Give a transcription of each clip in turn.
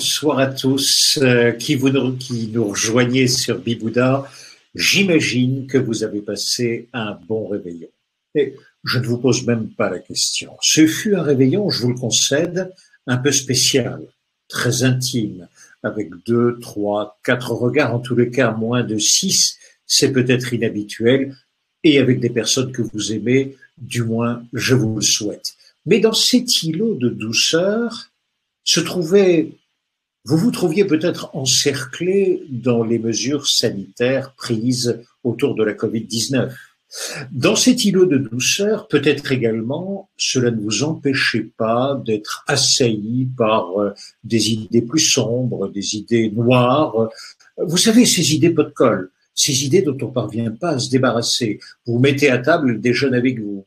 bonsoir à tous qui nous rejoignez sur Bibouda. J'imagine que vous avez passé un bon réveillon. Et je ne vous pose même pas la question. Ce fut un réveillon, je vous le concède, un peu spécial, très intime, avec 2, 3, 4 regards, en tous les cas moins de 6, c'est peut-être inhabituel, et avec des personnes que vous aimez, du moins je vous le souhaite. Mais dans cet îlot de douceur, vous vous trouviez peut-être encerclé dans les mesures sanitaires prises autour de la Covid-19. Dans cet îlot de douceur, peut-être également, cela ne vous empêchait pas d'être assailli par des idées plus sombres, des idées noires. Vous savez, ces idées pot de colle, ces idées dont on ne parvient pas à se débarrasser. Vous mettez à table, elles déjeunent avec vous.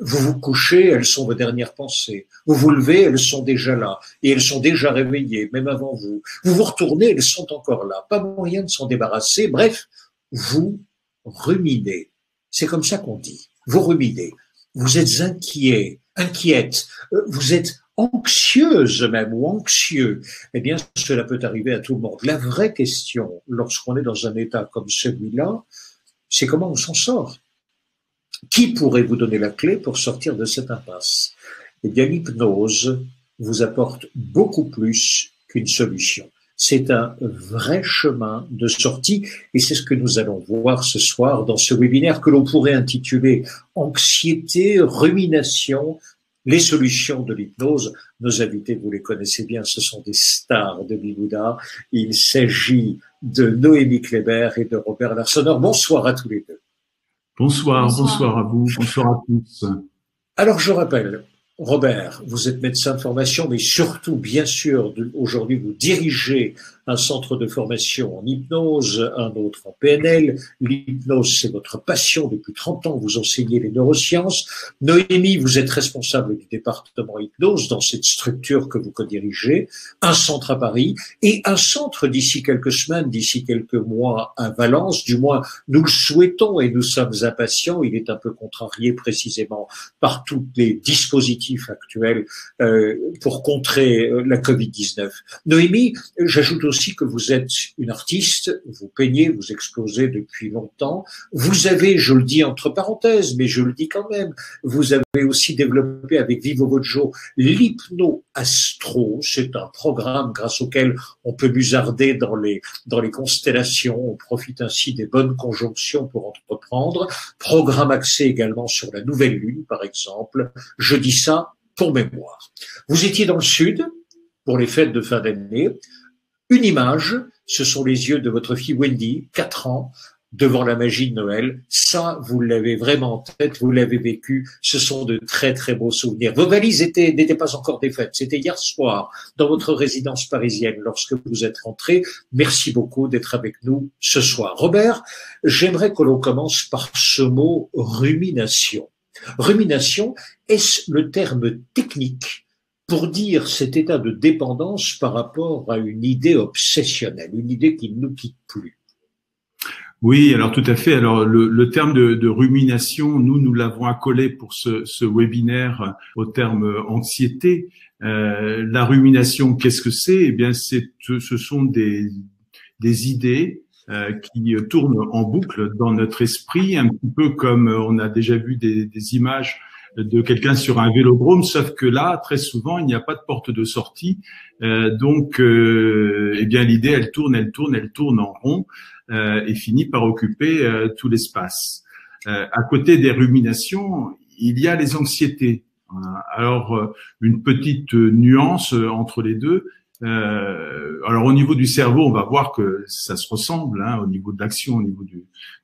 Vous vous couchez, elles sont vos dernières pensées. Vous vous levez, elles sont déjà là. Et elles sont déjà réveillées, même avant vous. Vous vous retournez, elles sont encore là. Pas moyen de s'en débarrasser. Bref, vous ruminez. C'est comme ça qu'on dit. Vous ruminez. Vous êtes inquiet, inquiète. Vous êtes anxieuse même ou anxieux. Eh bien, cela peut arriver à tout le monde. La vraie question, lorsqu'on est dans un état comme celui-là, c'est comment on s'en sort. Qui pourrait vous donner la clé pour sortir de cette impasse? Eh bien, l'hypnose vous apporte beaucoup plus qu'une solution. C'est un vrai chemin de sortie et c'est ce que nous allons voir ce soir dans ce webinaire que l'on pourrait intituler Anxiété, rumination, les solutions de l'hypnose. Nos invités, vous les connaissez bien, ce sont des stars de Bibouda. Il s'agit de Noémie Kléber et de Robert Larsonneur. Bonsoir à tous les deux. Bonsoir à vous, bonsoir à tous. Alors je rappelle, Robert, vous êtes médecin de formation, mais surtout, bien sûr, aujourd'hui vous dirigez un centre de formation en hypnose, un autre en PNL. L'hypnose, c'est votre passion depuis 30 ans, vous enseignez les neurosciences. Noémie, vous êtes responsable du département hypnose dans cette structure que vous co-dirigez, un centre à Paris et un centre d'ici quelques semaines, d'ici quelques mois à Valence. Du moins, nous le souhaitons et nous sommes impatients. Il est un peu contrarié précisément par tous les dispositifs actuels pour contrer la Covid-19. Noémie, j'ajoute aussi que vous êtes une artiste, vous peignez, vous exposez depuis longtemps. Vous avez, je le dis entre parenthèses, mais je le dis quand même, vous avez aussi développé avec Vivo Vojo l'hypno-astro. C'est un programme grâce auquel on peut musarder dans les constellations. On profite ainsi des bonnes conjonctions pour entreprendre. Programme axé également sur la nouvelle lune, par exemple. Je dis ça pour mémoire. Vous étiez dans le sud pour les fêtes de fin d'année. Une image, ce sont les yeux de votre fille Wendy, 4 ans, devant la magie de Noël. Ça, vous l'avez vraiment en tête, vous l'avez vécu. Ce sont de très, très beaux souvenirs. Vos valises n'étaient pas encore défaites. C'était hier soir, dans votre résidence parisienne, lorsque vous êtes rentré. Merci beaucoup d'être avec nous ce soir. Robert, j'aimerais que l'on commence par ce mot rumination. Rumination, est-ce le terme technique pour dire cet état de dépendance par rapport à une idée obsessionnelle, une idée qui ne nous quitte plus? Oui, alors tout à fait. Alors le terme de rumination, nous l'avons accolé pour ce webinaire au terme anxiété. La rumination, qu'est-ce que c'est? Eh bien, ce sont des idées qui tournent en boucle dans notre esprit, un petit peu comme on a déjà vu des images de quelqu'un sur un vélodrome, sauf que là, très souvent, il n'y a pas de porte de sortie. Donc, eh bien, l'idée, elle tourne en rond et finit par occuper tout l'espace. À côté des ruminations, il y a les anxiétés. Alors, une petite nuance entre les deux. Alors, au niveau du cerveau, on va voir que ça se ressemble, hein, au niveau de l'action, au niveau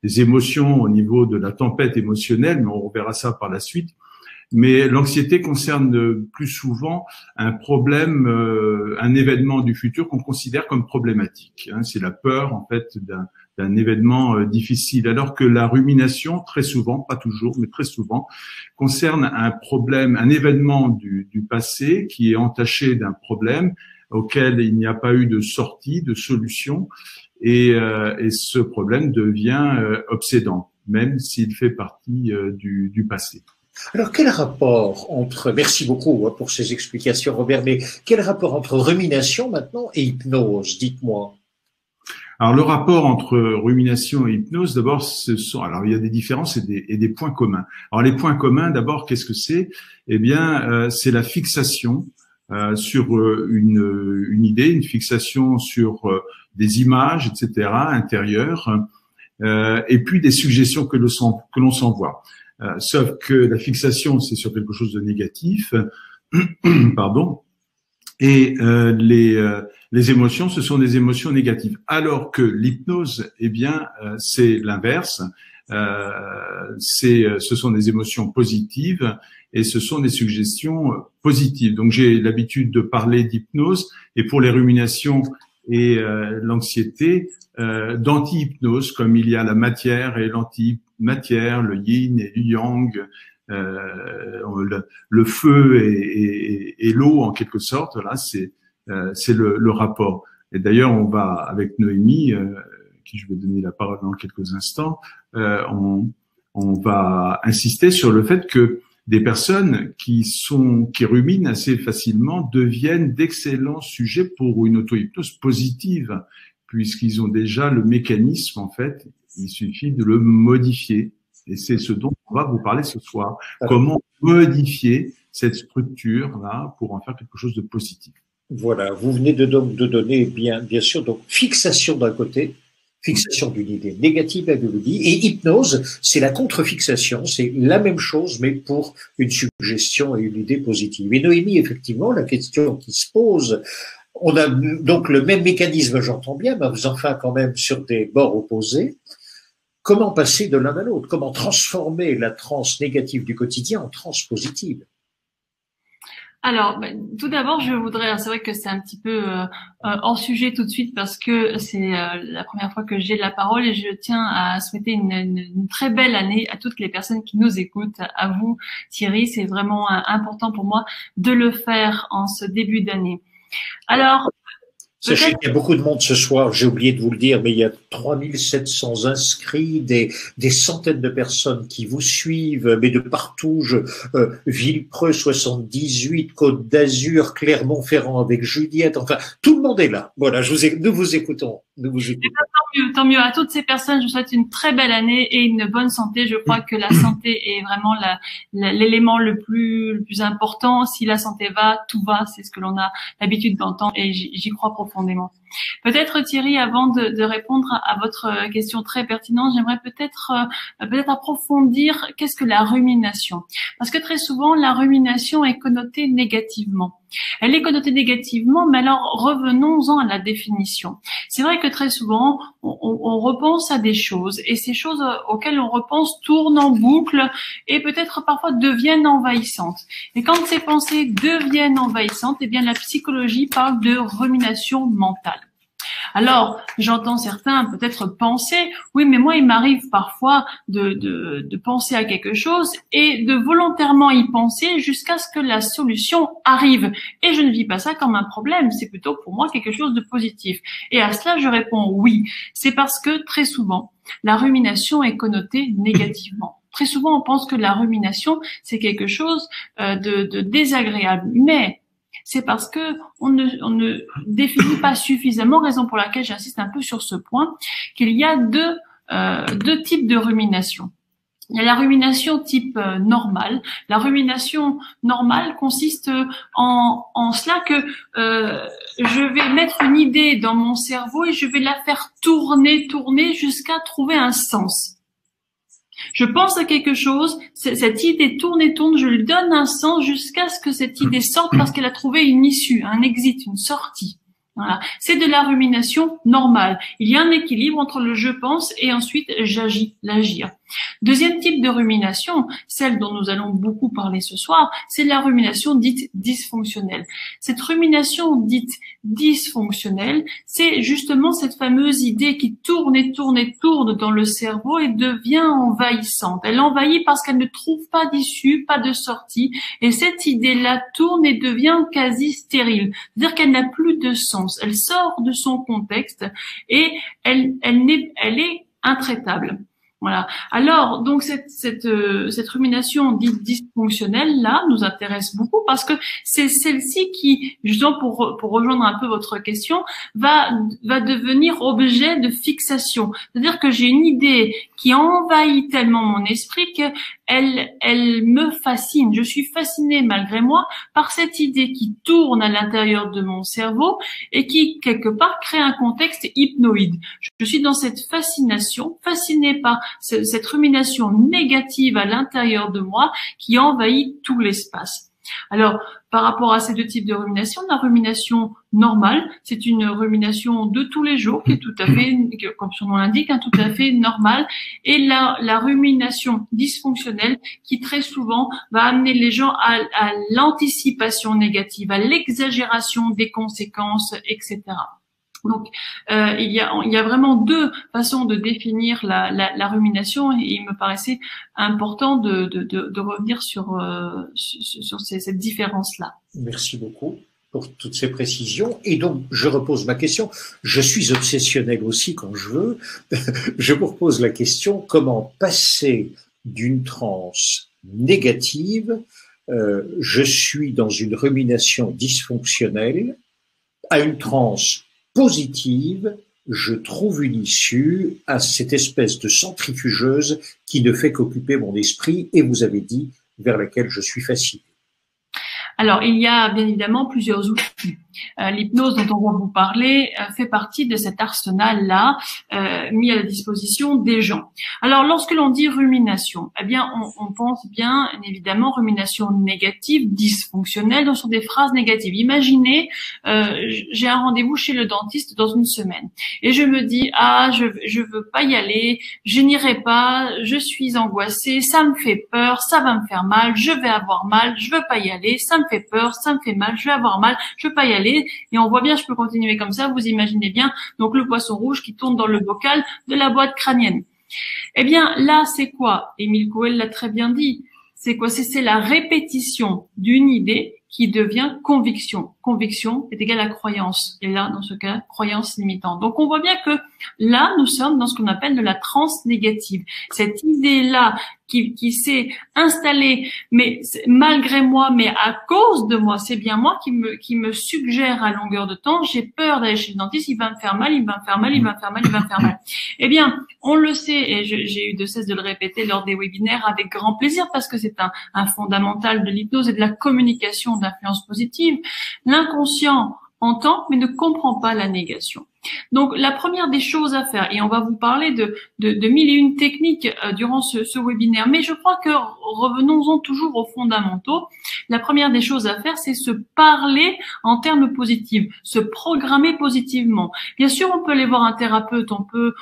des émotions, au niveau de la tempête émotionnelle, mais on verra ça par la suite. Mais l'anxiété concerne plus souvent un problème, un événement du futur qu'on considère comme problématique. C'est la peur, en fait, d'un événement difficile. Alors que la rumination, très souvent, pas toujours, mais très souvent, concerne un problème, un événement du passé qui est entaché d'un problème auquel il n'y a pas eu de sortie, de solution, et ce problème devient obsédant, même s'il fait partie du passé. Alors, quel rapport entre, merci beaucoup pour ces explications, Robert, mais quel rapport entre rumination maintenant et hypnose, dites-moi? Alors le rapport entre rumination et hypnose, d'abord, alors il y a des différences et des points communs. Alors les points communs, d'abord, qu'est-ce que c'est? Eh bien, c'est la fixation sur une idée, une fixation sur des images, etc., intérieures, et puis des suggestions que l'on s'envoie. Sauf que la fixation, c'est sur quelque chose de négatif, pardon, et les émotions, ce sont des émotions négatives. Alors que l'hypnose, eh bien, c'est l'inverse. Ce sont des émotions positives et ce sont des suggestions positives. Donc, j'ai l'habitude de parler d'hypnose et pour les ruminations et l'anxiété, d'anti-hypnose, comme il y a la matière et l'anti-matière, le yin et le yang, le feu et l'eau en quelque sorte. Là, c'est le rapport. Et d'ailleurs, on va avec Noémie, qui je vais donner la parole dans quelques instants, on va insister sur le fait que des personnes qui ruminent assez facilement deviennent d'excellents sujets pour une auto-hypnose positive, puisqu'ils ont déjà le mécanisme, en fait, il suffit de le modifier. Et c'est ce dont on va vous parler ce soir. Comment modifier cette structure-là pour en faire quelque chose de positif. Voilà, vous venez de donner bien sûr donc fixation d'un côté, fixation d'une idée négative, elle vous dit, et hypnose, c'est la contre-fixation, c'est la même chose mais pour une suggestion et une idée positive. Et Noémie, effectivement, la question qui se pose, on a donc le même mécanisme, j'entends bien, mais enfin quand même sur des bords opposés. Comment passer de l'un à l'autre? Comment transformer la transe négative du quotidien en transe positive? Alors, tout d'abord, c'est vrai que c'est un petit peu hors sujet tout de suite parce que c'est la première fois que j'ai la parole et je tiens à souhaiter une très belle année à toutes les personnes qui nous écoutent. À vous, Thierry, c'est vraiment important pour moi de le faire en ce début d'année. Alors, sachez qu'il y a beaucoup de monde ce soir, j'ai oublié de vous le dire, mais il y a 3700 inscrits, des centaines de personnes qui vous suivent, mais de partout, Villepreux 78, Côte d'Azur, Clermont-Ferrand avec Juliette, enfin, tout le monde est là. Voilà, nous vous écoutons. Tant mieux. À toutes ces personnes, je souhaite une très belle année et une bonne santé. Je crois que la santé est vraiment l'élément le plus important. Si la santé va, tout va. C'est ce que l'on a l'habitude d'entendre et j'y crois profondément. Peut-être Thierry, avant de répondre à votre question très pertinente, j'aimerais peut-être approfondir qu'est-ce que la rumination. Parce que très souvent, la rumination est connotée négativement. Elle est connotée négativement, mais alors revenons-en à la définition. C'est vrai que très souvent, on repense à des choses et ces choses auxquelles on repense tournent en boucle et peut-être parfois deviennent envahissantes. Et quand ces pensées deviennent envahissantes, eh bien la psychologie parle de rumination mentale. Alors, j'entends certains peut-être penser, oui, mais moi, il m'arrive parfois de penser à quelque chose et de volontairement y penser jusqu'à ce que la solution arrive. Et je ne vis pas ça comme un problème, c'est plutôt pour moi quelque chose de positif. Et à cela, je réponds oui. C'est parce que très souvent, la rumination est connotée négativement. Très souvent, on pense que la rumination, c'est quelque chose de désagréable. Mais c'est parce que on ne définit pas suffisamment, raison pour laquelle j'insiste un peu sur ce point, qu'il y a deux types de rumination. Il y a la rumination type normale. La rumination normale consiste en cela que je vais mettre une idée dans mon cerveau et je vais la faire tourner jusqu'à trouver un sens. Je pense à quelque chose, cette idée tourne, je lui donne un sens jusqu'à ce que cette idée sorte parce qu'elle a trouvé une issue, un exit, une sortie. Voilà. C'est de la rumination normale. Il y a un équilibre entre le je pense et ensuite j'agis, l'agir. Deuxième type de rumination, celle dont nous allons beaucoup parler ce soir, c'est la rumination dite dysfonctionnelle. Cette rumination dite dysfonctionnelle, c'est justement cette fameuse idée qui tourne dans le cerveau et devient envahissante. Elle envahit parce qu'elle ne trouve pas d'issue, pas de sortie, et cette idée-là tourne et devient quasi stérile. C'est-à-dire qu'elle n'a plus de sens. Elle sort de son contexte et elle est intraitable. Voilà. Alors, donc cette rumination dite dysfonctionnelle là nous intéresse beaucoup parce que c'est celle-ci qui, justement, pour rejoindre un peu votre question, va devenir objet de fixation. C'est-à-dire que j'ai une idée qui envahit tellement mon esprit que elle me fascine. Je suis fascinée malgré moi par cette idée qui tourne à l'intérieur de mon cerveau et qui quelque part crée un contexte hypnoïde. Je suis dans cette fascination, fascinée par cette rumination négative à l'intérieur de moi qui envahit tout l'espace. Alors, par rapport à ces deux types de rumination, la rumination normale, c'est une rumination de tous les jours qui est tout à fait, comme son nom l'indique, tout à fait normale. Et la rumination dysfonctionnelle qui très souvent va amener les gens à l'anticipation négative, à l'exagération des conséquences, etc. Donc, il y a vraiment deux façons de définir la rumination et il me paraissait important de revenir sur cette différence-là. Merci beaucoup pour toutes ces précisions. Et donc, je repose ma question. Je suis obsessionnel aussi quand je veux. Je vous repose la question, comment passer d'une transe négative, je suis dans une rumination dysfonctionnelle, à une transe positive, je trouve une issue à cette espèce de centrifugeuse qui ne fait qu'occuper mon esprit et vous avez dit vers laquelle je suis fasciné. Alors, il y a bien évidemment plusieurs outils. L'hypnose dont on va vous parler fait partie de cet arsenal-là mis à la disposition des gens. Alors, lorsque l'on dit rumination, eh bien, on pense bien évidemment rumination négative, dysfonctionnelle, donc ce sont des phrases négatives. Imaginez, j'ai un rendez-vous chez le dentiste dans une semaine et je me dis je veux pas y aller, je n'irai pas, je suis angoissée, ça me fait peur, ça va me faire mal, je vais avoir mal, je veux pas y aller, ça me fait peur, ça me fait mal, je vais avoir mal, je veux pas y aller. Et on voit bien, je peux continuer comme ça, vous imaginez bien, donc le poisson rouge qui tourne dans le bocal de la boîte crânienne. Eh bien, là, c'est quoi? Émile Coué l'a très bien dit. C'est quoi? C'est la répétition d'une idée qui devient conviction. Conviction est égale à croyance. Et là, dans ce cas, croyance limitante. Donc, on voit bien que là, nous sommes dans ce qu'on appelle de la transe négative. Cette idée-là qui s'est installée, mais malgré moi, mais à cause de moi, c'est bien moi qui me suggère à longueur de temps, j'ai peur d'aller chez le dentiste, il va me faire mal, il va me faire mal, il va me faire mal, il va me faire mal. Eh bien, on le sait, et j'ai eu de cesse de le répéter lors des webinaires avec grand plaisir, parce que c'est un fondamental de l'hypnose et de la communication d'influence positive. L'inconscient entend, mais ne comprend pas la négation. Donc, la première des choses à faire, et on va vous parler de mille et une techniques durant ce webinaire, mais je crois que revenons-en toujours aux fondamentaux. La première des choses à faire, c'est se parler en termes positifs, se programmer positivement. Bien sûr, on peut aller voir un thérapeute, on peut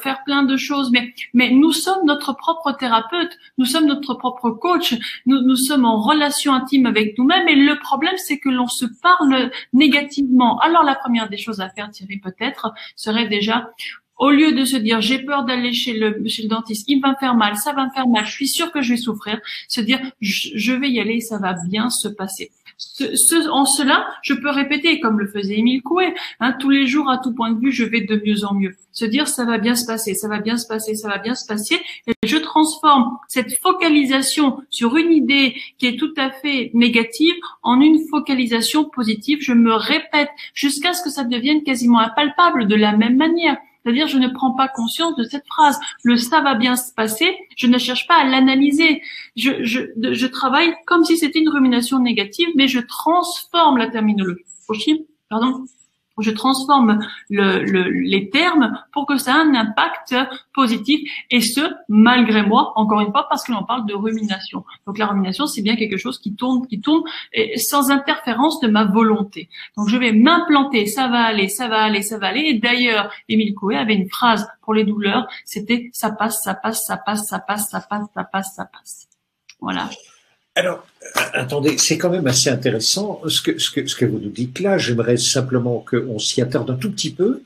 faire plein de choses, mais nous sommes notre propre thérapeute, nous sommes notre propre coach, nous sommes en relation intime avec nous-mêmes, et le problème, c'est que l'on se parle négativement. Alors, la première des choses à faire, Thierry, peut-être, serait déjà, au lieu de se dire j'ai peur d'aller chez le dentiste, il va me faire mal, ça va me faire mal, je suis sûre que je vais souffrir, se dire je vais y aller, ça va bien se passer. En cela, je peux répéter, comme le faisait Émile Coué, tous les jours, à tout point de vue, je vais de mieux en mieux. Se dire, ça va bien se passer, ça va bien se passer, ça va bien se passer. Et je transforme cette focalisation sur une idée qui est tout à fait négative en une focalisation positive. Je me répète jusqu'à ce que ça devienne quasiment impalpable de la même manière. C'est-à-dire, je ne prends pas conscience de cette phrase. Le ça va bien se passer, je ne cherche pas à l'analyser. Je travaille comme si c'était une rumination négative, mais je transforme la terminologie. Je transforme les termes pour que ça ait un impact positif, et ce, malgré moi, encore une fois, parce que l'on parle de rumination. Donc la rumination, c'est bien quelque chose qui tourne, et sans interférence de ma volonté. Donc je vais m'implanter, ça va aller, ça va aller, ça va aller. Et d'ailleurs, Émile Coué avait une phrase pour les douleurs, c'était ça passe, ça passe, ça passe, ça passe, ça passe, ça passe, ça passe. Voilà. Alors, attendez, c'est quand même assez intéressant ce que vous nous dites là. J'aimerais simplement qu'on s'y attarde un tout petit peu.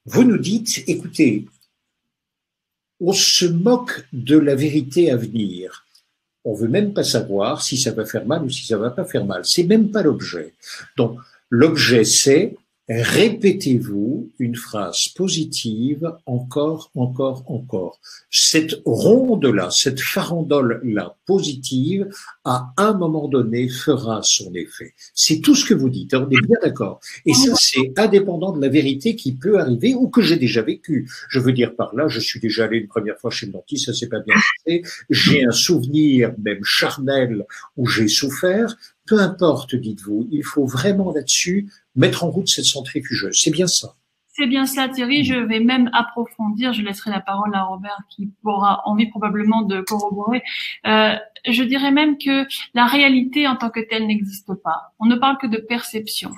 Vous nous dites, écoutez, on se moque de la vérité à venir. On veut même pas savoir si ça va faire mal ou si ça va pas faire mal. C'est même pas l'objet. Donc, l'objet, c'est Répétez-vous une phrase positive encore, encore, encore. Cette ronde-là, cette farandole-là positive, à un moment donné, fera son effet. C'est tout ce que vous dites, on est bien d'accord. Et ça, c'est indépendant de la vérité qui peut arriver ou que j'ai déjà vécu. Je veux dire par là, je suis déjà allé une première fois chez le dentiste, ça s'est pas bien passé. J'ai un souvenir, même charnel, où j'ai souffert. Peu importe, dites-vous, il faut vraiment là-dessus mettre en route cette centrifugeuse. C'est bien ça. C'est bien ça, Thierry. Je vais même approfondir. Je laisserai la parole à Robert qui aura envie probablement de corroborer. Je dirais même que la réalité en tant que telle n'existe pas. On ne parle que de perception.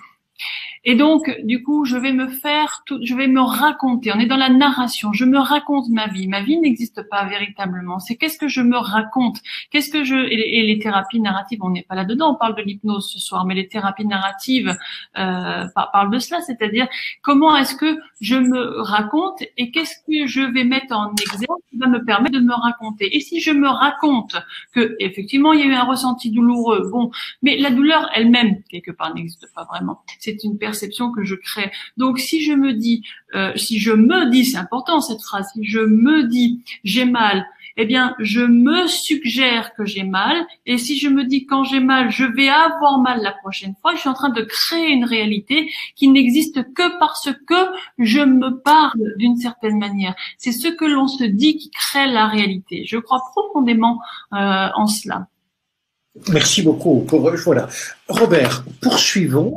Et donc, du coup, je vais me raconter. On est dans la narration. Je me raconte ma vie. Ma vie n'existe pas véritablement. C'est qu'est-ce que je me raconte? Et les thérapies narratives, on n'est pas là-dedans. On parle de l'hypnose ce soir, mais les thérapies narratives, parlent de cela. C'est-à-dire, comment est-ce que je me raconte et qu'est-ce que je vais mettre en exergue qui va me permettre de me raconter? Et si je me raconte que, effectivement, il y a eu un ressenti douloureux, bon, mais la douleur elle-même, quelque part, n'existe pas vraiment. C'est une perception que je crée. Donc, si je me dis, c'est important cette phrase, si je me dis j'ai mal, eh bien, je me suggère que j'ai mal. Et si je me dis quand j'ai mal, je vais avoir mal la prochaine fois, je suis en train de créer une réalité qui n'existe que parce que je me parle d'une certaine manière. C'est ce que l'on se dit qui crée la réalité. Je crois profondément en cela. Merci beaucoup. Voilà. Robert, poursuivons.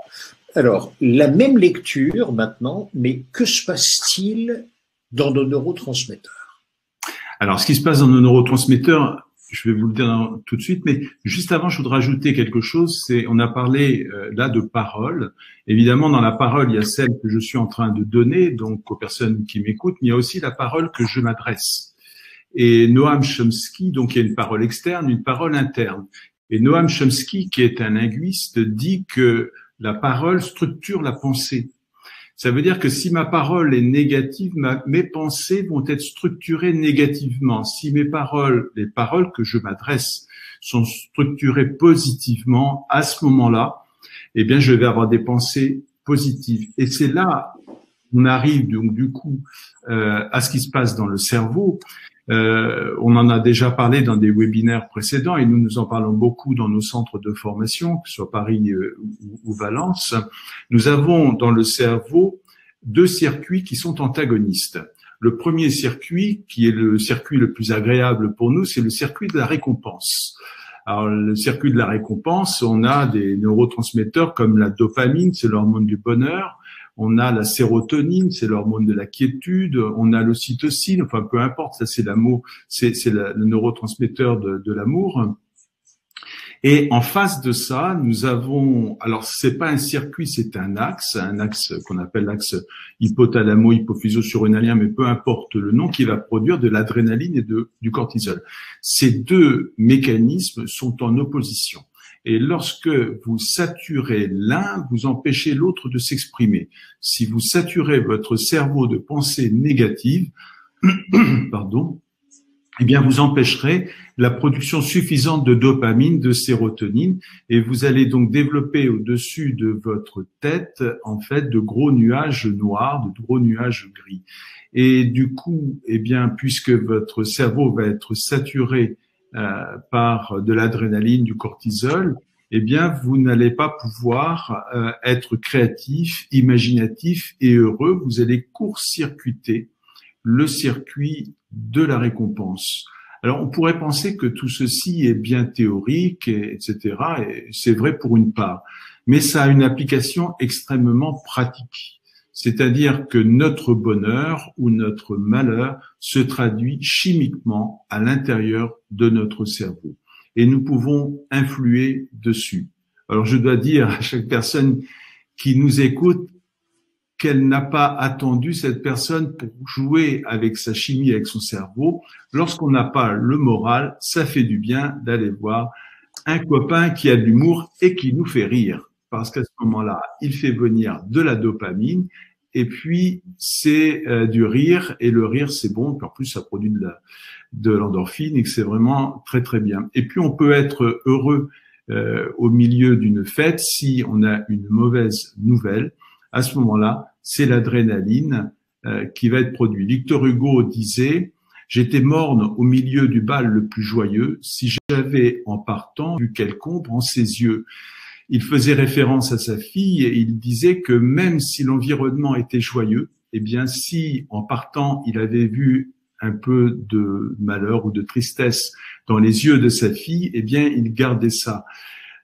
Alors, la même lecture maintenant, mais que se passe-t-il dans nos neurotransmetteurs? Alors, ce qui se passe dans nos neurotransmetteurs, je vais vous le dire tout de suite, mais juste avant, je voudrais ajouter quelque chose. On a parlé là de parole. Évidemment, dans la parole, il y a celle que je suis en train de donner, donc aux personnes qui m'écoutent, mais il y a aussi la parole que je m'adresse. Et Noam Chomsky, donc il y a une parole externe, une parole interne. Et Noam Chomsky, qui est un linguiste, dit que la parole structure la pensée. Ça veut dire que si ma parole est négative, mes pensées vont être structurées négativement. Si les paroles que je m'adresse sont structurées positivement, à ce moment-là, eh bien, je vais avoir des pensées positives. Et c'est là on arrive donc du coup à ce qui se passe dans le cerveau. On en a déjà parlé dans des webinaires précédents et nous en parlons beaucoup dans nos centres de formation, que ce soit Paris ou Valence. Nous avons dans le cerveau deux circuits qui sont antagonistes. Le premier circuit, qui est le circuit le plus agréable pour nous, c'est le circuit de la récompense. Alors, le circuit de la récompense, on a des neurotransmetteurs comme la dopamine, c'est l'hormone du bonheur. On a la sérotonine, c'est l'hormone de la quiétude. On a l'ocytocine, enfin peu importe, ça c'est l'amour, c'est le neurotransmetteur de l'amour. Et en face de ça, nous avons, alors c'est pas un circuit, c'est un axe qu'on appelle l'axe hypothalamo-hypophyso-surrénalien, mais peu importe le nom, qui va produire de l'adrénaline et du cortisol. Ces deux mécanismes sont en opposition. Et lorsque vous saturez l'un, vous empêchez l'autre de s'exprimer. Si vous saturez votre cerveau de pensées négatives, eh bien, vous empêcherez la production suffisante de dopamine, de sérotonine, et vous allez donc développer au-dessus de votre tête, en fait, de gros nuages noirs, de gros nuages gris. Et du coup, eh bien, puisque votre cerveau va être saturé par de l'adrénaline, du cortisol, eh bien, vous n'allez pas pouvoir être créatif, imaginatif et heureux. Vous allez court-circuiter le circuit de la récompense. Alors, on pourrait penser que tout ceci est bien théorique, etc. Et c'est vrai pour une part, mais ça a une application extrêmement pratique. C'est-à-dire que notre bonheur ou notre malheur se traduit chimiquement à l'intérieur de notre cerveau. Et nous pouvons influer dessus. Alors, je dois dire à chaque personne qui nous écoute qu'elle n'a pas attendu cette personne pour jouer avec sa chimie, avec son cerveau. Lorsqu'on n'a pas le moral, ça fait du bien d'aller voir un copain qui a de l'humour et qui nous fait rire. Parce qu'à ce moment-là, il fait venir de la dopamine et puis c'est du rire. Et le rire, c'est bon. Puis en plus, ça produit de l'endorphine et que c'est vraiment très, très bien. Et puis, on peut être heureux au milieu d'une fête si on a une mauvaise nouvelle. à ce moment-là, c'est l'adrénaline qui va être produite. Victor Hugo disait « J'étais morne au milieu du bal le plus joyeux, si j'avais en partant vu quelque ombre en ses yeux ». Il faisait référence à sa fille et il disait que même si l'environnement était joyeux, eh bien si en partant il avait vu un peu de malheur ou de tristesse dans les yeux de sa fille, eh bien il gardait ça.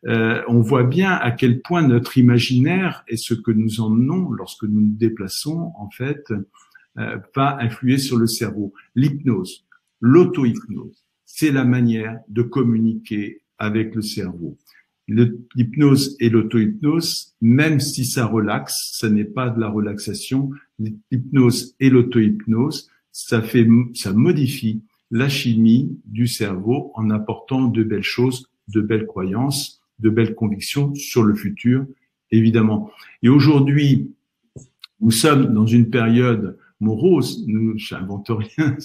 On voit bien à quel point notre imaginaire et ce que nous emmenons lorsque nous nous déplaçons, en fait, va influer sur le cerveau. L'hypnose, l'auto-hypnose, c'est la manière de communiquer avec le cerveau. L'hypnose et l'auto-hypnose, même si ça relaxe, ça n'est pas de la relaxation. L'hypnose et l'auto-hypnose, ça modifie la chimie du cerveau en apportant de belles choses, de belles croyances, de belles convictions sur le futur, évidemment. Et aujourd'hui, nous sommes dans une période morose, j'invente rien,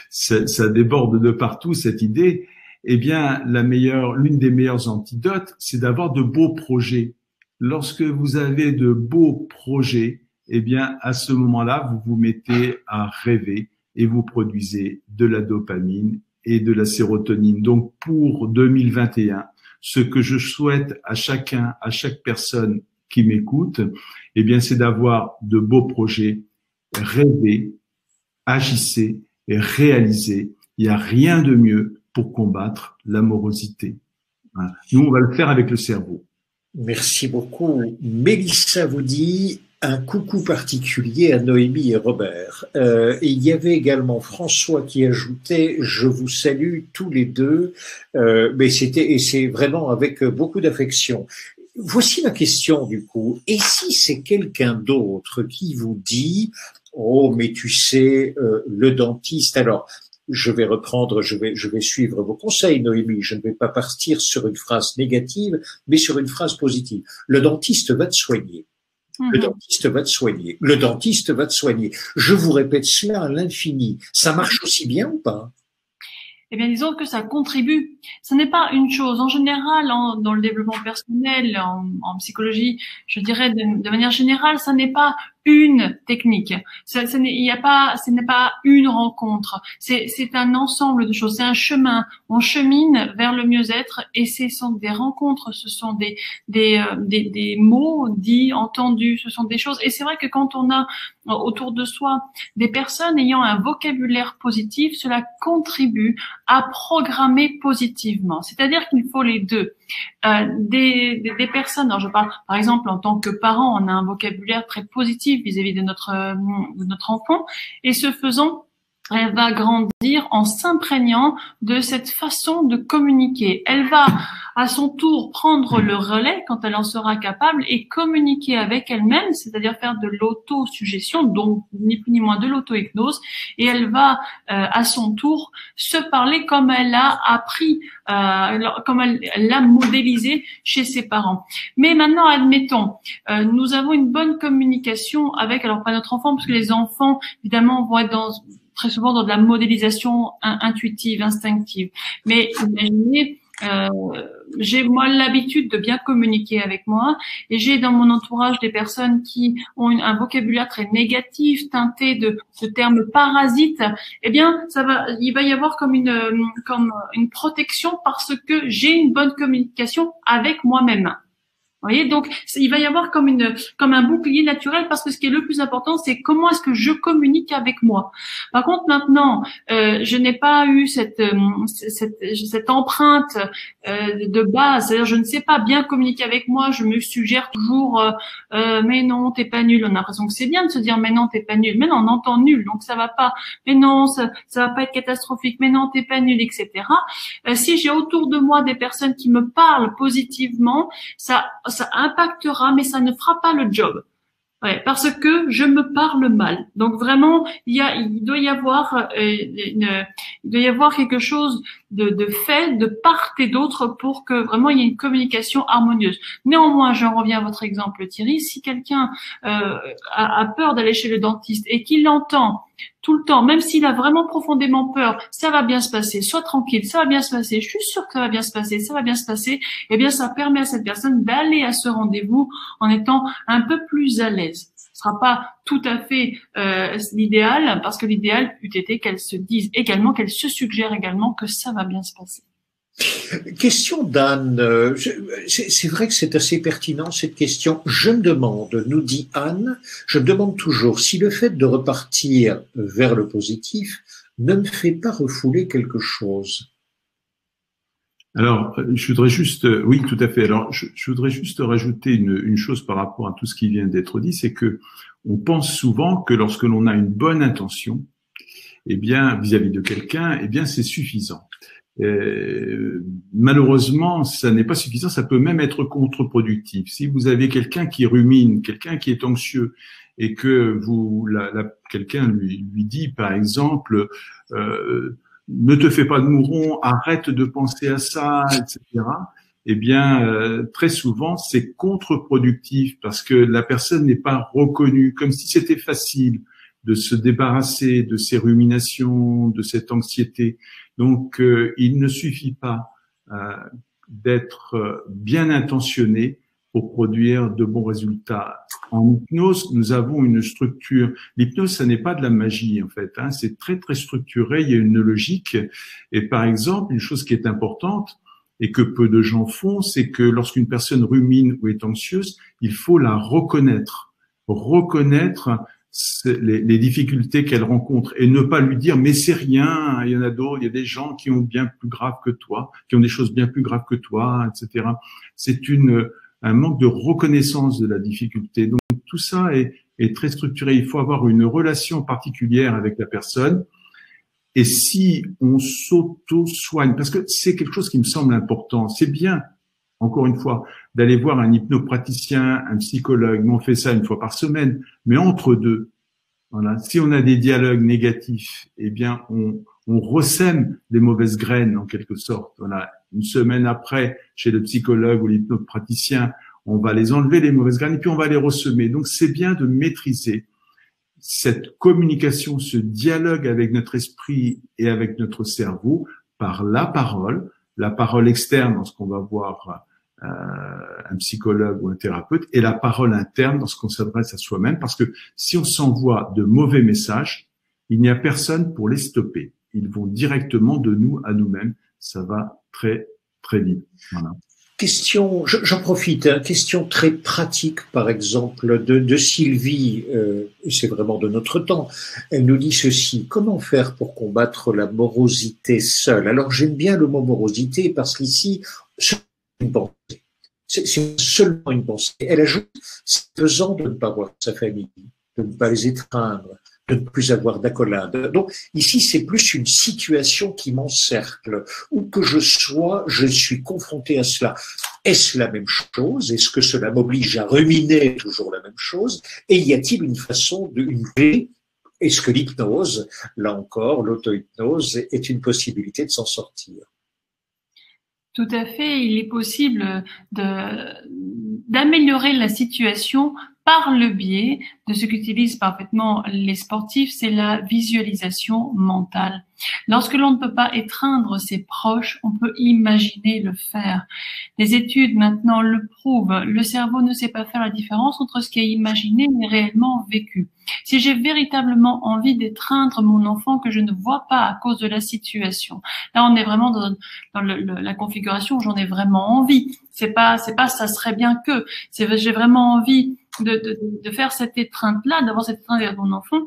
ça déborde de partout cette idée. Eh bien, l'une des meilleures antidotes, c'est d'avoir de beaux projets. Lorsque vous avez de beaux projets, eh bien, à ce moment-là, vous vous mettez à rêver et vous produisez de la dopamine et de la sérotonine. Donc, pour 2021, ce que je souhaite à chaque personne qui m'écoute, eh bien, c'est d'avoir de beaux projets, rêver, agissez et réalisez. Il n'y a rien de mieux pour combattre l'amorosité. Voilà. Nous, on va le faire avec le cerveau. Merci beaucoup. Mélissa vous dit un coucou particulier à Noémie et Robert. Et il y avait également François qui ajoutait « Je vous salue tous les deux ». Mais c'est vraiment avec beaucoup d'affection. Voici la question du coup. Et si c'est quelqu'un d'autre qui vous dit « Oh, mais tu sais, le dentiste… » Alors, je vais suivre vos conseils, Noémie. Je ne vais pas partir sur une phrase négative, mais sur une phrase positive. Le dentiste va te soigner. Le dentiste va te soigner. Le dentiste va te soigner. Je vous répète cela à l'infini. Ça marche aussi bien ou pas? Eh bien, disons que ça contribue. Ce n'est pas une chose. En général, dans le développement personnel, en psychologie, je dirais de manière générale, ça n'est pas une technique. Ce n'est pas une rencontre. C'est un ensemble de choses. C'est un chemin. On chemine vers le mieux-être et ce sont des rencontres. Ce sont des mots dits, entendus. Ce sont des choses. Et c'est vrai que quand on a autour de soi des personnes ayant un vocabulaire positif, cela contribue à programmer positivement. C'est-à-dire qu'il faut les deux. Des personnes, alors je parle par exemple en tant que parent, on a un vocabulaire très positif vis-à-vis de notre enfant, et ce faisant, elle va grandir en s'imprégnant de cette façon de communiquer. Elle va à son tour prendre le relais quand elle en sera capable et communiquer avec elle-même, c'est-à-dire faire de l'autosuggestion, donc ni plus ni moins de l'auto-hypnose, et elle va à son tour se parler comme elle a appris, comme elle l'a modélisé chez ses parents. Mais maintenant, admettons, nous avons une bonne communication avec, alors pas notre enfant, parce que les enfants, évidemment, vont être très souvent dans de la modélisation intuitive, instinctive. Mais imaginez, j'ai moi l'habitude de bien communiquer avec moi et j'ai dans mon entourage des personnes qui ont un vocabulaire très négatif, teinté de termes parasites. Eh bien, il va y avoir comme une protection parce que j'ai une bonne communication avec moi-même. Vous voyez, donc il va y avoir comme un bouclier naturel parce que ce qui est le plus important, c'est comment est-ce que je communique avec moi. Par contre, maintenant, je n'ai pas eu cette empreinte de base, c'est-à-dire je ne sais pas bien communiquer avec moi. Je me suggère toujours, mais non, t'es pas nul. On a l'impression que c'est bien de se dire, mais non, t'es pas nul. Mais non, on entend nul, donc ça va pas. Mais non, ça va pas être catastrophique. Mais non, t'es pas nul, etc. Si j'ai autour de moi des personnes qui me parlent positivement, ça impactera, mais ça ne fera pas le job. Ouais, parce que je me parle mal. Donc vraiment, il doit y avoir quelque chose de fait de part et d'autre pour que vraiment il y ait une communication harmonieuse. Néanmoins, j'en reviens à votre exemple, Thierry. Si quelqu'un a peur d'aller chez le dentiste et qu'il entend tout le temps, même s'il a vraiment profondément peur, ça va bien se passer, sois tranquille, ça va bien se passer, je suis sûre que ça va bien se passer, ça va bien se passer, eh bien ça permet à cette personne d'aller à ce rendez-vous en étant un peu plus à l'aise. Ce sera pas tout à fait l'idéal, parce que l'idéal eût été qu'elle se dise également, qu'elle se suggère également que ça va bien se passer. Question d'Anne. C'est vrai que c'est assez pertinent cette question. Je me demande, nous dit Anne, je me demande toujours si le fait de repartir vers le positif ne me fait pas refouler quelque chose. Alors, je voudrais juste, oui, tout à fait. Alors, je voudrais juste rajouter une chose par rapport à tout ce qui vient d'être dit, c'est que on pense souvent que lorsque l'on a une bonne intention, eh bien, vis-à-vis de quelqu'un, eh bien, c'est suffisant. Malheureusement, ça n'est pas suffisant, ça peut même être contre-productif. Si vous avez quelqu'un qui rumine, quelqu'un qui est anxieux, et que quelqu'un lui dit, par exemple, ne te fais pas de mouron, arrête de penser à ça, etc. Eh bien, très souvent, c'est contre-productif parce que la personne n'est pas reconnue, comme si c'était facile de se débarrasser de ces ruminations, de cette anxiété. Donc, il ne suffit pas d'être bien intentionné pour produire de bons résultats. En hypnose, nous avons une structure. L'hypnose, ça n'est pas de la magie, en fait. Hein. C'est très, très structuré. Il y a une logique. Et par exemple, une chose qui est importante et que peu de gens font, c'est que lorsqu'une personne rumine ou est anxieuse, il faut la reconnaître. Reconnaître les difficultés qu'elle rencontre et ne pas lui dire mais c'est rien, il y en a d'autres, il y a des gens qui ont bien plus grave que toi, qui ont des choses bien plus graves que toi, etc. C'est un manque de reconnaissance de la difficulté. Donc tout ça est très structuré. Il faut avoir une relation particulière avec la personne. Et si on s'auto-soigne, parce que c'est quelque chose qui me semble important, c'est bien, encore une fois, d'aller voir un hypnopraticien, un psychologue, mais on fait ça une fois par semaine, mais entre deux, voilà. Si on a des dialogues négatifs, eh bien, on ressème les mauvaises graines, en quelque sorte. Voilà. Une semaine après, chez le psychologue ou l'hypnopraticien, on va les enlever, les mauvaises graines, et puis on va les ressemer. Donc, c'est bien de maîtriser cette communication, ce dialogue avec notre esprit et avec notre cerveau par la parole externe lorsqu'on va voir un psychologue ou un thérapeute, et la parole interne lorsqu'on s'adresse à soi-même, parce que si on s'envoie de mauvais messages, il n'y a personne pour les stopper. Ils vont directement de nous à nous-mêmes. Ça va très, très vite. Voilà. Question, j'en profite, hein, question très pratique, par exemple, de Sylvie, c'est vraiment de notre temps. Elle nous dit ceci: comment faire pour combattre la morosité seule? Alors j'aime bien le mot morosité parce qu'ici, c'est une pensée. C'est seulement une pensée. Elle ajoute, c'est pesant de ne pas voir sa famille, de ne pas les étreindre, de ne plus avoir d'accolade. Donc ici, c'est plus une situation qui m'encercle. Où que je sois, je suis confronté à cela. Est-ce la même chose? Est-ce que cela m'oblige à ruminer toujours la même chose? Et y a-t-il une façon, une clé? Est-ce que l'hypnose, là encore, l'auto-hypnose, est une possibilité de s'en sortir? Tout à fait, il est possible d'améliorer la situation par le biais de ce qu'utilisent parfaitement les sportifs, c'est la visualisation mentale. Lorsque l'on ne peut pas étreindre ses proches, on peut imaginer le faire. Les études maintenant le prouvent. Le cerveau ne sait pas faire la différence entre ce qui est imaginé et réellement vécu. Si j'ai véritablement envie d'étreindre mon enfant que je ne vois pas à cause de la situation, là on est vraiment dans la configuration où j'en ai vraiment envie. C'est pas ça serait bien que. J'ai vraiment envie de faire cette étreinte-là, d'avoir cette étreinte vers mon enfant.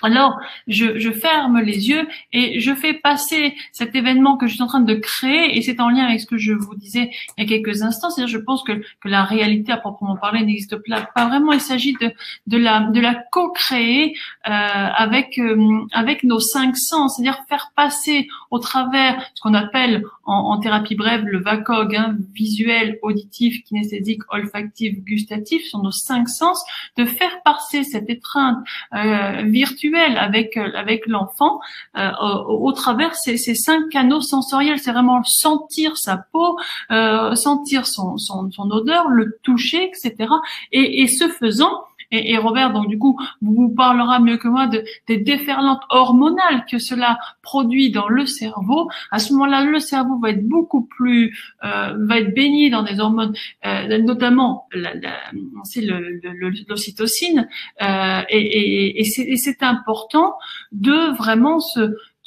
Alors, je ferme les yeux et je fais passer cet événement que je suis en train de créer, et c'est en lien avec ce que je vous disais il y a quelques instants. C'est-à-dire, je pense que la réalité à proprement parler n'existe pas vraiment. Il s'agit de la co-créer avec nos 5 sens, c'est-à-dire faire passer au travers ce qu'on appelle en thérapie brève le VACOG, hein, visuel, auditif, kinesthésique, olfactif, gustatif, sont nos 5 sens, de faire passer cette étreinte virtuelle avec l'enfant au travers ces 5 canaux sensoriels. C'est vraiment sentir sa peau, sentir son odeur, le toucher, etc. Et ce faisant, Et Robert, donc du coup, vous parlera mieux que moi des déferlantes hormonales que cela produit dans le cerveau. À ce moment-là, le cerveau va être beaucoup plus, va être baigné dans des hormones, notamment c'est l'ocytocine, et c'est important de vraiment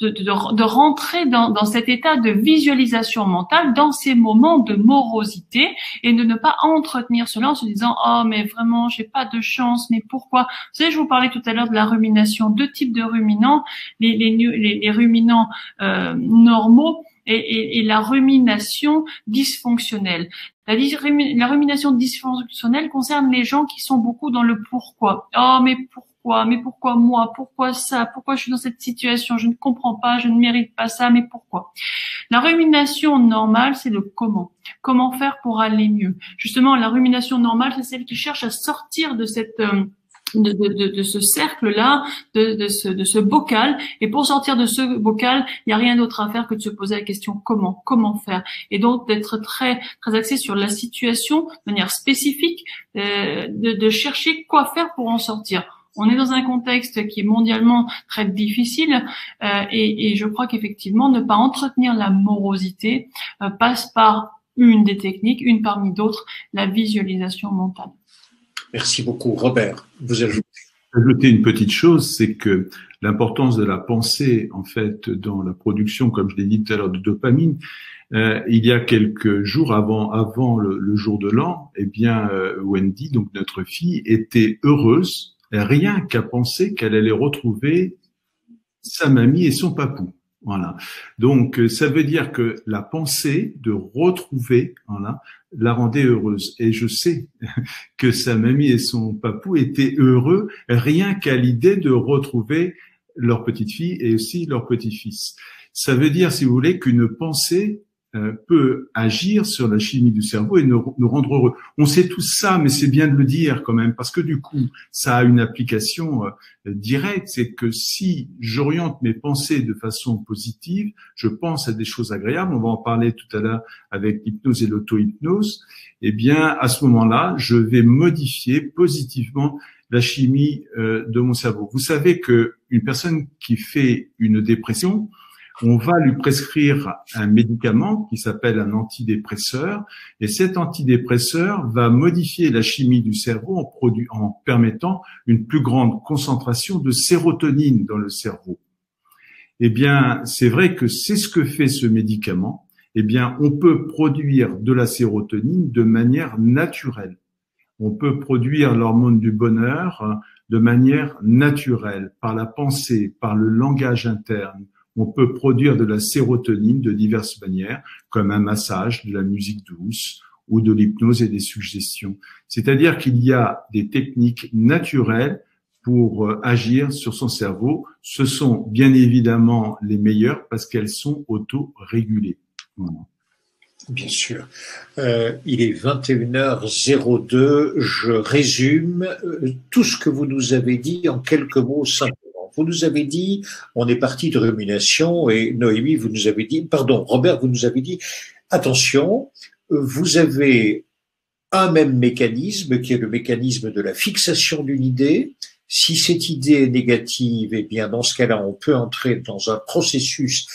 de rentrer dans cet état de visualisation mentale, dans ces moments de morosité, et de ne pas entretenir cela en se disant « Oh, mais vraiment, j'ai pas de chance, mais pourquoi ?» Vous savez, je vous parlais tout à l'heure de la rumination, deux types de ruminants, les ruminants normaux et la rumination dysfonctionnelle. La rumination dysfonctionnelle concerne les gens qui sont beaucoup dans le pourquoi. Oh, mais pourquoi moi? Pourquoi ça? Pourquoi je suis dans cette situation? Je ne comprends pas, je ne mérite pas ça, mais pourquoi? La rumination normale, c'est le comment. Comment faire pour aller mieux? Justement, la rumination normale, c'est celle qui cherche à sortir de cette de ce cercle-là, de ce bocal. Et pour sortir de ce bocal, il n'y a rien d'autre à faire que de se poser la question comment faire. Et donc d'être très très axé sur la situation de manière spécifique, de chercher quoi faire pour en sortir. On est dans un contexte qui est mondialement très difficile, et je crois qu'effectivement ne pas entretenir la morosité passe par une des techniques, une parmi d'autres, la visualisation mentale. Merci beaucoup. Robert, vous ajoutez. Ajouter une petite chose, c'est que l'importance de la pensée, en fait, dans la production, comme je l'ai dit tout à l'heure, de dopamine, il y a quelques jours avant le jour de l'an, eh bien, Wendy, donc notre fille, était heureuse, rien qu'à penser qu'elle allait retrouver sa mamie et son papou. Voilà. Donc, ça veut dire que la pensée de retrouver, voilà, la rendait heureuse. Et je sais que sa mamie et son papou étaient heureux rien qu'à l'idée de retrouver leur petite fille et aussi leur petit-fils. Ça veut dire, si vous voulez, qu'une pensée peut agir sur la chimie du cerveau et nous rendre heureux. On sait tout ça, mais c'est bien de le dire quand même, parce que du coup, ça a une application directe. C'est que si j'oriente mes pensées de façon positive, je pense à des choses agréables, on va en parler tout à l'heure avec l'hypnose et l'auto-hypnose, eh bien, à ce moment-là, je vais modifier positivement la chimie de mon cerveau. Vous savez que une personne qui fait une dépression, on va lui prescrire un médicament qui s'appelle un antidépresseur, et cet antidépresseur va modifier la chimie du cerveau en permettant une plus grande concentration de sérotonine dans le cerveau. Eh bien, c'est vrai que c'est ce que fait ce médicament. Eh bien, on peut produire de la sérotonine de manière naturelle. On peut produire l'hormone du bonheur de manière naturelle, par la pensée, par le langage interne. On peut produire de la sérotonine de diverses manières, comme un massage, de la musique douce ou de l'hypnose et des suggestions. C'est-à-dire qu'il y a des techniques naturelles pour agir sur son cerveau. Ce sont bien évidemment les meilleures parce qu'elles sont auto-régulées. Voilà. Bien sûr. Il est 21h02. Je résume tout ce que vous nous avez dit en quelques mots simplement. Vous nous avez dit, on est parti de rumination, et Noémie, vous nous avez dit, pardon, Robert, vous nous avez dit, attention, vous avez un même mécanisme qui est le mécanisme de la fixation d'une idée. Si cette idée est négative, eh bien, dans ce cas-là, on peut entrer dans un processus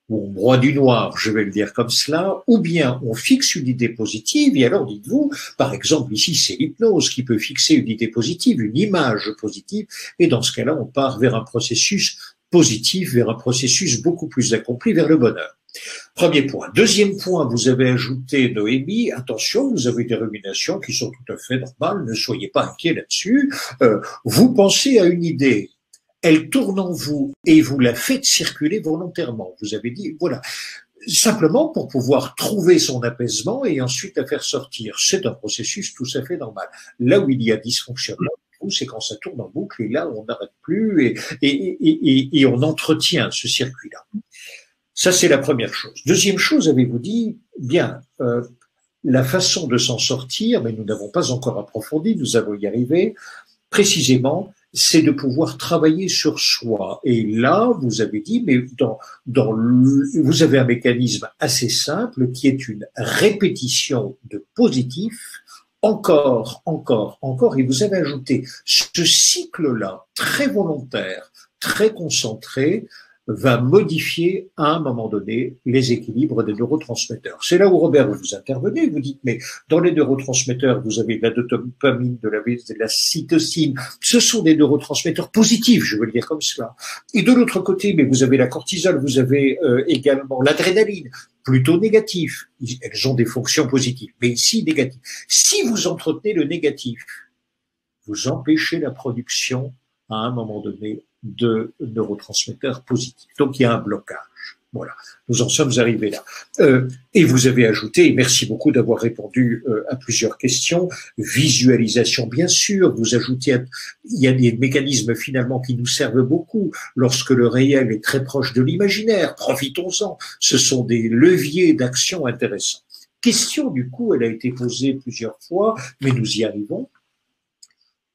où on broie du noir, je vais le dire comme cela, ou bien on fixe une idée positive, et alors dites-vous, par exemple, ici c'est l'hypnose qui peut fixer une idée positive, une image positive, et dans ce cas-là, on part vers un processus positif, vers un processus beaucoup plus accompli, vers le bonheur. Premier point. Deuxième point, vous avez ajouté, Noémie, attention, vous avez des ruminations qui sont tout à fait normales, ne soyez pas inquiets là-dessus. Vous pensez à une idée, elle tourne en vous et vous la faites circuler volontairement. Vous avez dit, voilà, simplement pour pouvoir trouver son apaisement et ensuite la faire sortir. C'est un processus tout à fait normal. Là où il y a dysfonctionnement, c'est quand ça tourne en boucle et là on n'arrête plus et on entretient ce circuit-là. Ça, c'est la première chose. Deuxième chose, avez-vous dit, bien, la façon de s'en sortir, mais nous n'avons pas encore approfondi, nous allons y arriver, précisément, c'est de pouvoir travailler sur soi. Et là, vous avez dit, mais vous avez un mécanisme assez simple qui est une répétition de positif encore, et vous avez ajouté ce cycle-là, très volontaire, très concentré, va modifier à un moment donné les équilibres des neurotransmetteurs. C'est là où, Robert, vous intervenez, vous dites, mais dans les neurotransmetteurs, vous avez de la dopamine, de la cytocine, ce sont des neurotransmetteurs positifs, je veux le dire comme cela. Et de l'autre côté, mais vous avez la cortisol, vous avez également l'adrénaline, plutôt négatif. Elles ont des fonctions positives, mais ici négatives. Si vous entretenez le négatif, vous empêchez la production à un moment donné de neurotransmetteurs positifs. Donc il y a un blocage. Voilà, nous en sommes arrivés là. Et vous avez ajouté, et merci beaucoup d'avoir répondu à plusieurs questions, visualisation bien sûr, vous ajoutez, il y a des mécanismes finalement qui nous servent beaucoup lorsque le réel est très proche de l'imaginaire, profitons-en, ce sont des leviers d'action intéressants. Question du coup, elle a été posée plusieurs fois, mais nous y arrivons.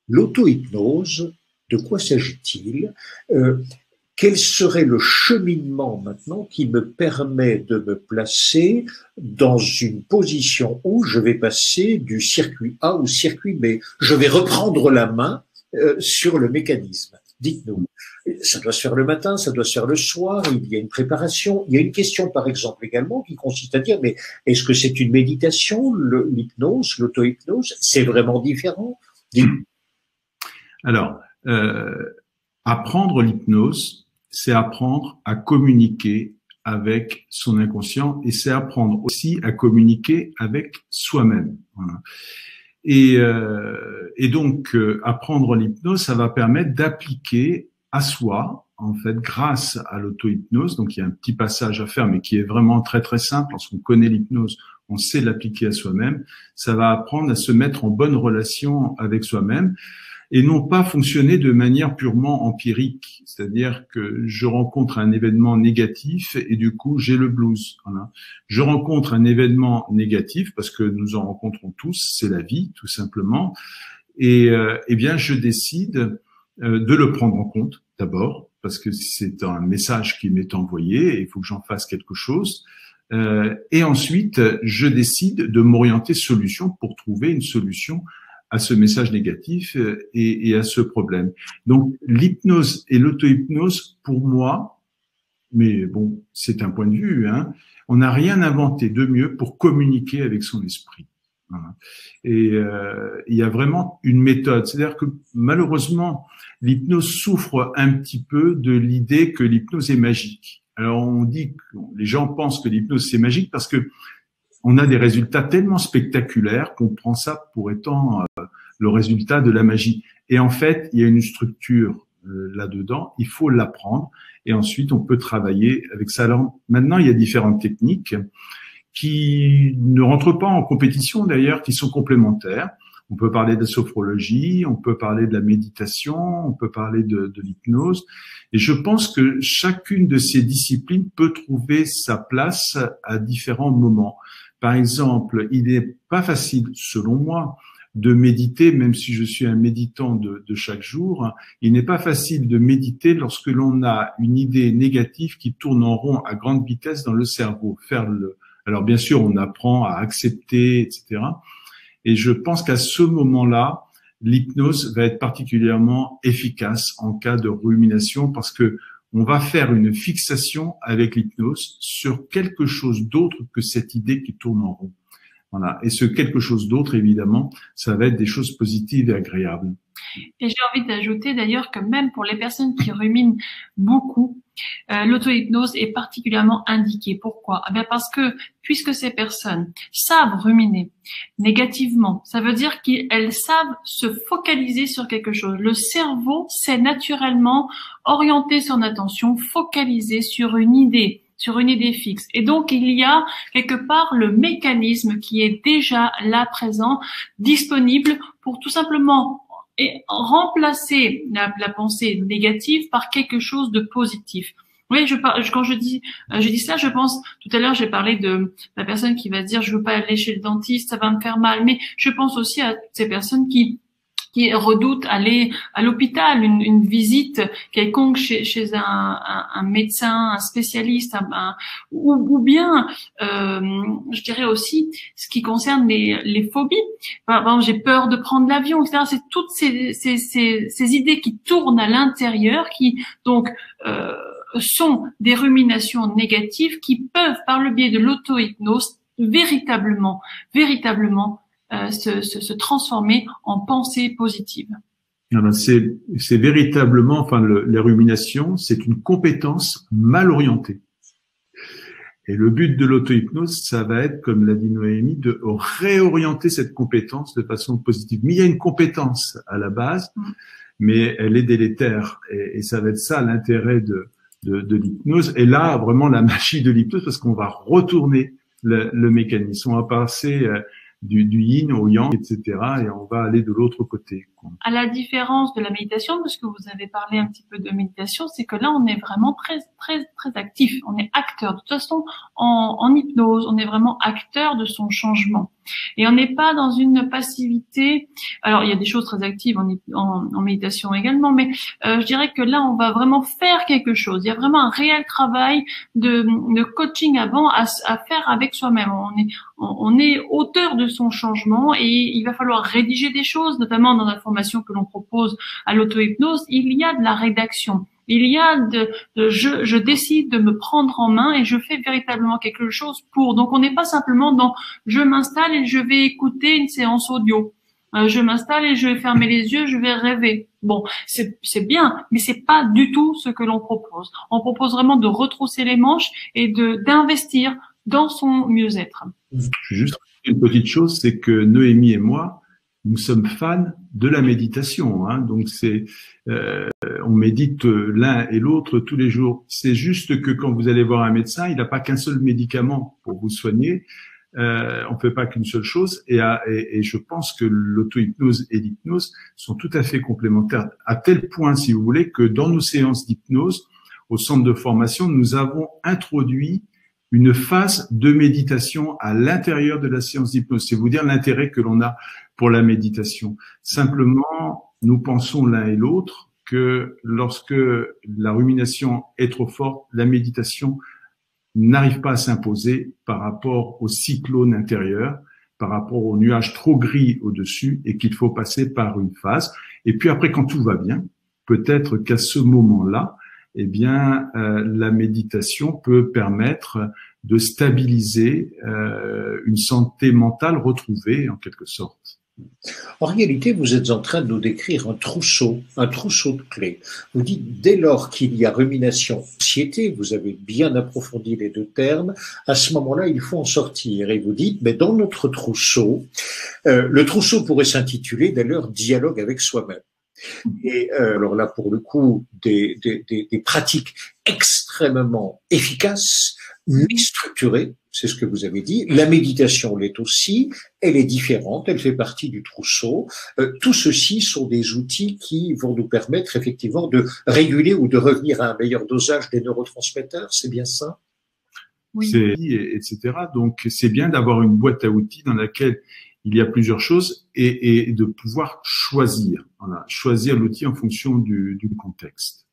L'auto-hypnose, de quoi s'agit-il? Quel serait le cheminement maintenant qui me permet de me placer dans une position où je vais passer du circuit A au circuit B? Je vais reprendre la main sur le mécanisme. Dites-nous. Ça doit se faire le matin, ça doit se faire le soir, il y a une préparation. Il y a une question, par exemple, également, qui consiste à dire, mais est-ce que c'est une méditation, l'hypnose, l'auto-hypnose? C'est vraiment différent? Alors, apprendre l'hypnose, c'est apprendre à communiquer avec son inconscient et c'est apprendre aussi à communiquer avec soi-même. Voilà. Et donc, apprendre l'hypnose, ça va permettre d'appliquer à soi, en fait, grâce à l'auto-hypnose. Donc, il y a un petit passage à faire, mais qui est vraiment très, très simple. Lorsqu'on connaît l'hypnose, on sait l'appliquer à soi-même. Ça va apprendre à se mettre en bonne relation avec soi-même et non pas fonctionner de manière purement empirique. C'est-à-dire que je rencontre un événement négatif et du coup, j'ai le blues. Voilà. Je rencontre un événement négatif parce que nous en rencontrons tous, c'est la vie, tout simplement. Et eh bien, je décide de le prendre en compte d'abord parce que c'est un message qui m'est envoyé et il faut que j'en fasse quelque chose. Et ensuite, je décide de m'orienter solution pour trouver une solution à ce message négatif et à ce problème. Donc, l'hypnose et l'auto-hypnose, pour moi, mais bon, c'est un point de vue, hein, on n'a rien inventé de mieux pour communiquer avec son esprit. Voilà. Et il y a vraiment une méthode. C'est-à-dire que malheureusement, l'hypnose souffre un petit peu de l'idée que l'hypnose est magique. Alors, on dit que les gens pensent que l'hypnose c'est magique parce que on a des résultats tellement spectaculaires qu'on prend ça pour étant le résultat de la magie. Et en fait, il y a une structure là-dedans, il faut l'apprendre et ensuite on peut travailler avec ça. Alors maintenant, il y a différentes techniques qui ne rentrent pas en compétition d'ailleurs, qui sont complémentaires. On peut parler de la sophrologie, on peut parler de la méditation, on peut parler de l'hypnose. Et je pense que chacune de ces disciplines peut trouver sa place à différents moments. Par exemple, il n'est pas facile, selon moi, de méditer, même si je suis un méditant de chaque jour. Il n'est pas facile de méditer lorsque l'on a une idée négative qui tourne en rond à grande vitesse dans le cerveau. Alors bien sûr, on apprend à accepter, etc. Et je pense qu'à ce moment-là, l'hypnose va être particulièrement efficace en cas de rumination parce que on va faire une fixation avec l'hypnose sur quelque chose d'autre que cette idée qui tourne en rond. Voilà. Et ce quelque chose d'autre, évidemment, ça va être des choses positives et agréables. Et j'ai envie d'ajouter d'ailleurs que même pour les personnes qui ruminent beaucoup, l'auto-hypnose est particulièrement indiquée. Pourquoi? Eh bien parce que puisque ces personnes savent ruminer négativement, ça veut dire qu'elles savent se focaliser sur quelque chose. Le cerveau sait naturellement orienter son attention, focaliser sur une idée fixe. Et donc, il y a quelque part le mécanisme qui est déjà là présent, disponible pour tout simplement remplacer la pensée négative par quelque chose de positif. Oui, quand je dis ça, je pense, tout à l'heure, j'ai parlé de la personne qui va se dire, je veux pas aller chez le dentiste, ça va me faire mal. Mais je pense aussi à ces personnes qui qui redoutent aller à l'hôpital, une visite quelconque chez un médecin, un spécialiste, ou bien, je dirais aussi, ce qui concerne les phobies. Par exemple, j'ai peur de prendre l'avion, etc. C'est toutes ces idées qui tournent à l'intérieur, qui donc sont des ruminations négatives qui peuvent, par le biais de l'auto-hypnose, véritablement se transformer en pensée positive. C'est véritablement, enfin, les ruminations, c'est une compétence mal orientée. Et le but de l'auto-hypnose, ça va être, comme l'a dit Noémie, de réorienter cette compétence de façon positive. Mais il y a une compétence à la base, mais elle est délétère. Et ça va être ça l'intérêt de l'hypnose. Et là, vraiment la magie de l'hypnose, parce qu'on va retourner le mécanisme. On va passer du yin au yang, etc. et on va aller de l'autre côté. À la différence de la méditation, parce que vous avez parlé un petit peu de méditation, c'est que là, on est vraiment très actif. On est acteur. De toute façon, en hypnose, on est vraiment acteur de son changement. Et on n'est pas dans une passivité. Alors, il y a des choses très actives en méditation également, mais je dirais que là, on va vraiment faire quelque chose. Il y a vraiment un réel travail de coaching avant à faire avec soi-même. On est auteur de son changement et il va falloir rédiger des choses, notamment dans la formation que l'on propose à l'auto-hypnose. Il y a de la rédaction. Il y a je décide de me prendre en main et je fais véritablement quelque chose pour. Donc, on n'est pas simplement dans je m'installe et je vais écouter une séance audio. Je m'installe et je vais fermer les yeux, je vais rêver. Bon, c'est bien, mais c'est pas du tout ce que l'on propose. On propose vraiment de retrousser les manches et d'investir dans son mieux-être. Juste une petite chose, c'est que Noémie et moi, nous sommes fans de la méditation, hein. Donc on médite l'un et l'autre tous les jours. C'est juste que quand vous allez voir un médecin, il n'a pas qu'un seul médicament pour vous soigner. On ne fait pas qu'une seule chose. Et je pense que l'auto-hypnose et l'hypnose sont tout à fait complémentaires, à tel point, si vous voulez, que dans nos séances d'hypnose, au centre de formation, nous avons introduit une phase de méditation à l'intérieur de la séance d'hypnose. C'est vous dire l'intérêt que l'on a pour la méditation. Simplement, nous pensons l'un et l'autre que lorsque la rumination est trop forte, la méditation n'arrive pas à s'imposer par rapport au cyclone intérieur, par rapport au nuage trop gris au-dessus, et qu'il faut passer par une phase. Et puis après, quand tout va bien, peut-être qu'à ce moment-là, eh bien, la méditation peut permettre de stabiliser une santé mentale retrouvée, en quelque sorte. En réalité, vous êtes en train de nous décrire un trousseau de clés. Vous dites, dès lors qu'il y a rumination, anxiété, vous avez bien approfondi les deux termes, à ce moment-là, il faut en sortir. Et vous dites, mais dans notre trousseau, le trousseau pourrait s'intituler d'ailleurs dialogue avec soi-même. Et alors là, pour le coup, des pratiques extrêmement efficaces, mais structurées, c'est ce que vous avez dit. La méditation l'est aussi, elle est différente, elle fait partie du trousseau. Tout ceci sont des outils qui vont nous permettre effectivement de réguler ou de revenir à un meilleur dosage des neurotransmetteurs, c'est bien ça? Oui. Etc. Donc, c'est bien d'avoir une boîte à outils dans laquelle il y a plusieurs choses et de pouvoir choisir. Voilà, choisir l'outil en fonction du contexte.